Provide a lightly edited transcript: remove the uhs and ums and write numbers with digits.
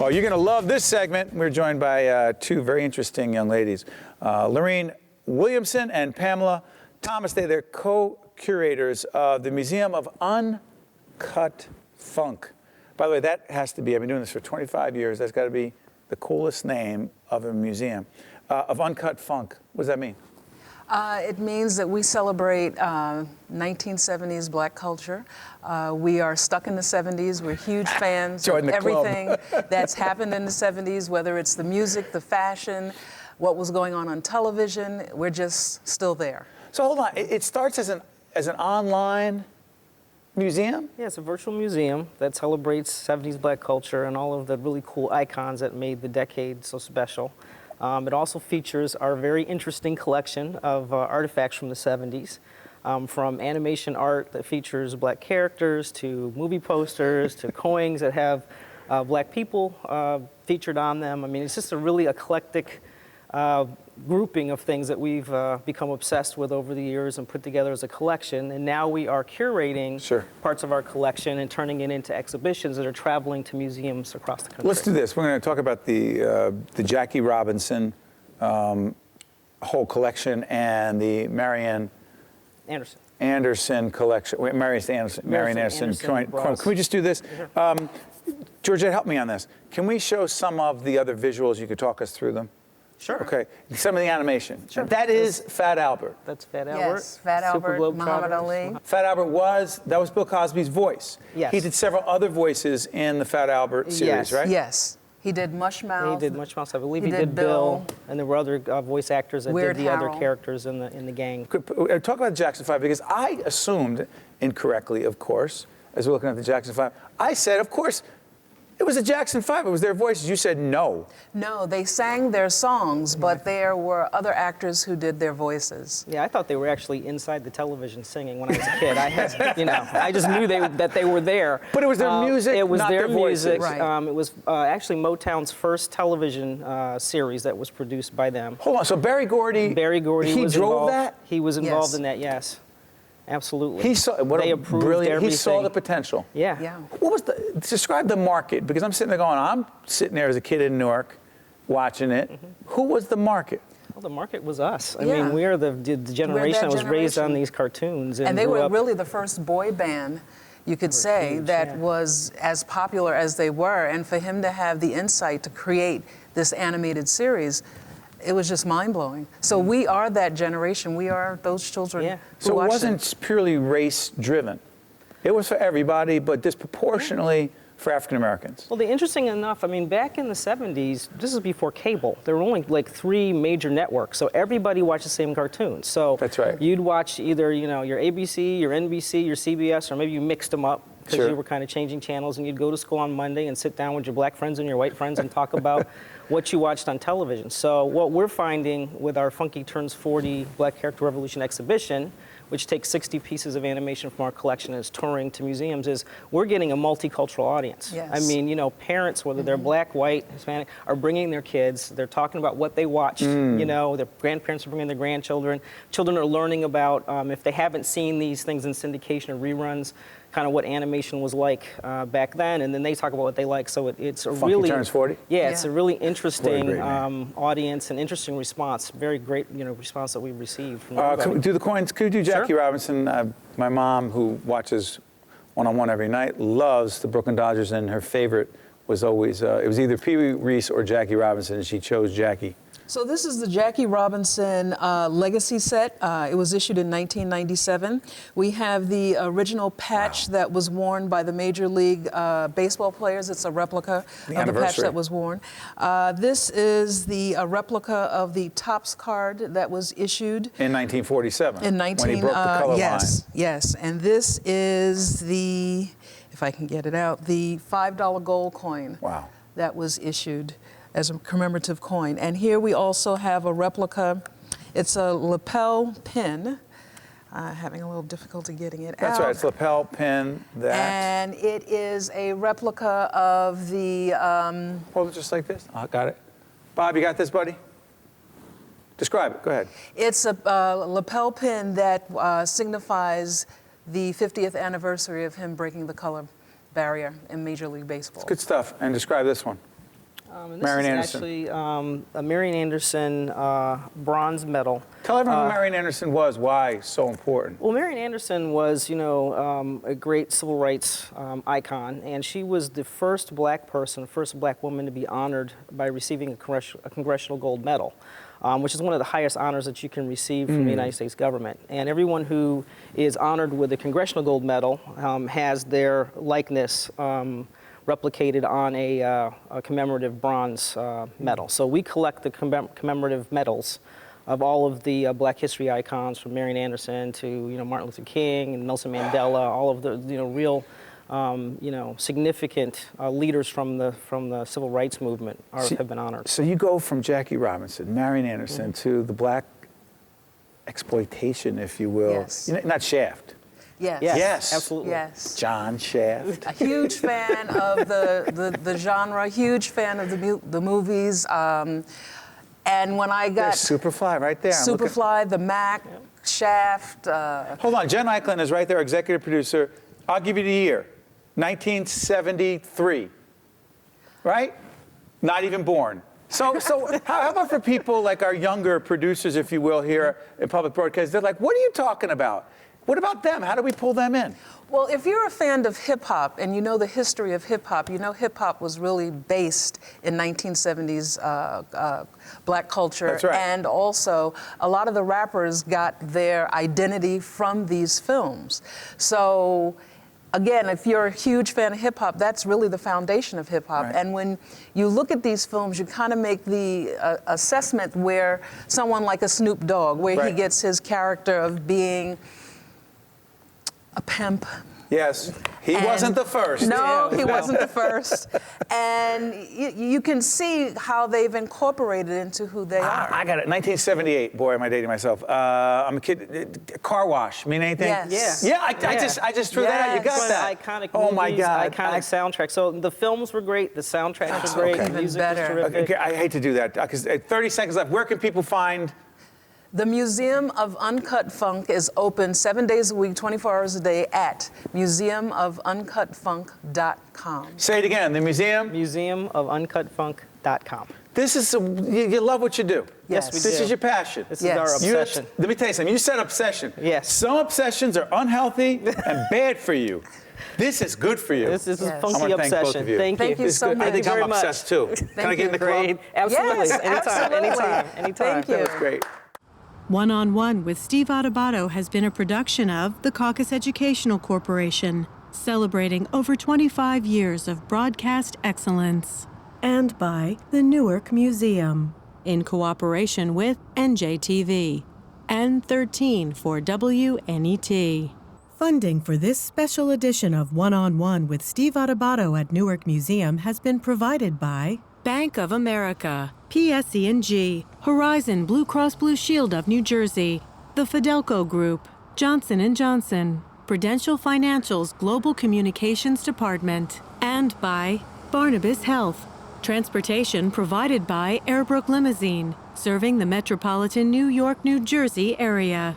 Oh, you're going to love this segment. We're joined by two very interesting young ladies, Loreen Williamson and Pamela Thomas. They're co-curators of the Museum of UnCut Funk. By the way, that has to be, I've been doing this for 25 years, that's got to be the coolest name of a museum, of UnCut Funk. What does that mean? It means that we celebrate 1970s black culture. We are stuck in the 70s. We're huge fans of everything that's happened in the 70s, whether it's the music, the fashion, what was going on television. We're just still there. So hold on, it starts as an online museum? Yeah, it's a virtual museum that celebrates 70s black culture and all of the really cool icons that made the decade so special. It also features our very interesting collection of artifacts from the 70s, from animation art that features black characters to movie posters to coins that have black people featured on them. I mean, it's just a really eclectic grouping of things that we've become obsessed with over the years and put together as a collection. And now we are curating parts of our collection and turning it into exhibitions that are traveling to museums across the country. Let's do this. We're going to talk about the Jackie Robinson whole collection and the Marian Anderson collection. Wait, Marian Anderson. Can we just do this? Georgette, help me on this. Can we show some of the other visuals? You could talk us through them. Sure. Okay. Some of the animation. Sure. That is Fat Albert. That's Fat Albert. Yes, Fat Albert, Muhammad Ali. Fat Albert that was Bill Cosby's voice. Yes. He did several other voices in the Fat Albert series, right? Yes. He did Mushmouth. He did Mushmouth. I believe he did Bill, and there were other voice actors that did the other characters in the gang. Talk about Jackson 5, because I assumed, incorrectly, of course, as we're looking at the Jackson 5, I said, of course, it was the Jackson 5. It was their voices. You said no. No, they sang their songs, but there were other actors who did their voices. Yeah, I thought they were actually inside the television singing when I was a kid. I had, I just knew that they were there. But it was their music, it was not their music. Right. It was actually Motown's first television series that was produced by them. Hold on. So Berry Gordy. He was drove involved? that. He was involved in that. Yes. Absolutely. He saw they approved everything. He saw the potential. Yeah. What was describe the market? Because I'm sitting there as a kid in Newark watching it. Mm-hmm. Who was the market? Well, the market was us. I mean, we are the generation that was raised on these cartoons. And they were really the first boy band, you could say, that was as popular as they were. And for him to have the insight to create this animated series, it was just mind-blowing. So we are that generation. We are those children who So it wasn't it. purely race-driven. It was for everybody, but disproportionately for African Americans. Well, interesting enough, I mean, back in the 70s, this is before cable. There were only like 3 major networks, so everybody watched the same cartoons. So that's right. You'd watch either, your ABC, your NBC, your CBS, or maybe you mixed them up because you were kind of changing channels, and you'd go to school on Monday and sit down with your black friends and your white friends and talk about what you watched on television. So what we're finding with our Funky Turns 40 Black Character Revolution exhibition, which takes 60 pieces of animation from our collection and is touring to museums, is we're getting a multicultural audience. Yes. I mean, parents, whether they're black, white, Hispanic, are bringing their kids. They're talking about what they watched. Their grandparents are bringing their grandchildren. Children are learning about, if they haven't seen these things in syndication or reruns, kind of what animation was like back then, and then they talk about what they like. So it's a Funky Turns 40? Yeah, it's a really interesting audience and interesting response. Very great, response that we've received from everybody. Could we do the coins? Could we do Jackie Robinson? My mom, who watches one-on-one every night, loves the Brooklyn Dodgers, and her favorite was always, it was either Pee Wee Reese or Jackie Robinson, and she chose Jackie. So this is the Jackie Robinson Legacy set. It was issued in 1997. We have the original patch that was worn by the Major League Baseball players. It's a replica of the patch that was worn. This is the replica of the Topps card that was issued in 1947. When he broke the color line. Yes. And this is the, if I can get it out, the $5 gold coin that was issued as a commemorative coin. And here we also have a replica. It's a lapel pin. Having a little difficulty getting it out. That's right, it's a lapel pin. And it is a replica of the... Hold it just like this. Got it. Bob, you got this, buddy? Describe it, go ahead. It's a lapel pin that signifies the 50th anniversary of him breaking the color barrier in Major League Baseball. It's good stuff. And describe this one. And this Marian is Anderson. actually a Marian Anderson bronze medal. Tell everyone who Marian Anderson was, why so important. Well, Marian Anderson was, a great civil rights icon, and she was the first black person, first black woman to be honored by receiving a Congressional Gold Medal, which is one of the highest honors that you can receive from the United States government. And everyone who is honored with a Congressional Gold Medal has their likeness replicated on a commemorative bronze medal. So we collect the commemorative medals of all of the Black history icons, from Marian Anderson to Martin Luther King and Nelson Mandela, all of the real significant leaders from the civil rights movement have been honored. So you go from Jackie Robinson, Marian Anderson, to the black exploitation, if you will. Yes. Not Shaft. Yes. Yes. Absolutely. Yes. John Shaft. A huge fan of the genre, huge fan of the movies. And when I got There's Superfly right there. I'm looking- Superfly, The Mac, Shaft. Hold on, Jen Eichlin is right there, executive producer. I'll give you the year, 1973, right? Not even born. So how about for people like our younger producers, if you will, here in public broadcast? They're like, what are you talking about? What about them? How do we pull them in? Well, if you're a fan of hip hop and you know the history of hip hop, you know hip hop was really based in 1970s black culture. That's right. And also, a lot of the rappers got their identity from these films. So, again, if you're a huge fan of hip hop, that's really the foundation of hip hop. Right. And when you look at these films, you kind of make the assessment where someone like a Snoop Dogg, where he Right. gets his character of being a pimp. Yes, he And- wasn't the first. No, he wasn't the first. And you can see how they've incorporated into who they are. I got it. 1978. Boy, am I dating myself. I'm a kid. Car wash. Mean anything? Yes. Yeah. I just threw that out. You got Yes. that. Iconic Oh my movies, God. iconic soundtrack. So the films were great, the soundtracks were great, okay. the Even music better. was terrific. Okay, I hate to do that because 30 seconds left. Where can people find? The Museum of UnCut Funk is open 7 days a week, 24 hours a day at museumofuncutfunk.com. Say it again. The museum. Museumofuncutfunk.com. This is you love what you do. Yes, we This do. is your passion. This Yes. is our You- obsession. let me tell you something. You said obsession. Yes. Some obsessions are unhealthy and bad for you. This is good for you. This is Yes. a I funky want to thank both obsession. of you. Thank Thank you you. so Good. I much. think I'm Very much. obsessed too. Can I get in the club? Great. Absolutely. Yes, anytime. absolutely. Anytime. Thank you. That was great. One on One with Steve Adubato has been a production of the CAUCUS Educational Corporation, celebrating over 25 years of broadcast excellence. And by the Newark Museum, in cooperation with NJTV and 13 for WNET. Funding for this special edition of One on One with Steve Adubato at Newark Museum has been provided by Bank of America, PSE&G, Horizon Blue Cross Blue Shield of New Jersey, the Fidelco Group, Johnson & Johnson, Prudential Financial's Global Communications Department, and by Barnabas Health. Transportation provided by Airbrook Limousine, serving the metropolitan New York, New Jersey area.